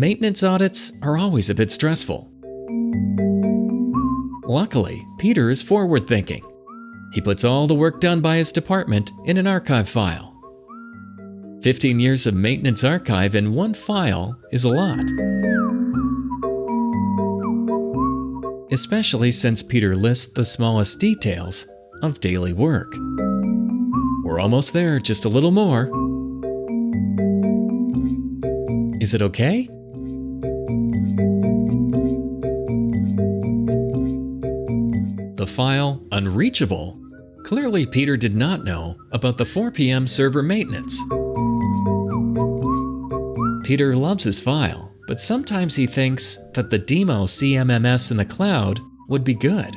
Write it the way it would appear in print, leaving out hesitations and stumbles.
Maintenance audits are always a bit stressful. Luckily, Peter is forward-thinking. He puts all the work done by his department in an archive file. 15 years of maintenance archive in one file is a lot. Especially since Peter lists the smallest details of daily work. We're almost there, just a little more. Is it okay? The file, unreachable. Clearly, Peter did not know about the 4 p.m. server maintenance. Peter loves his file, but sometimes he thinks that the demo CMMS in the cloud would be good.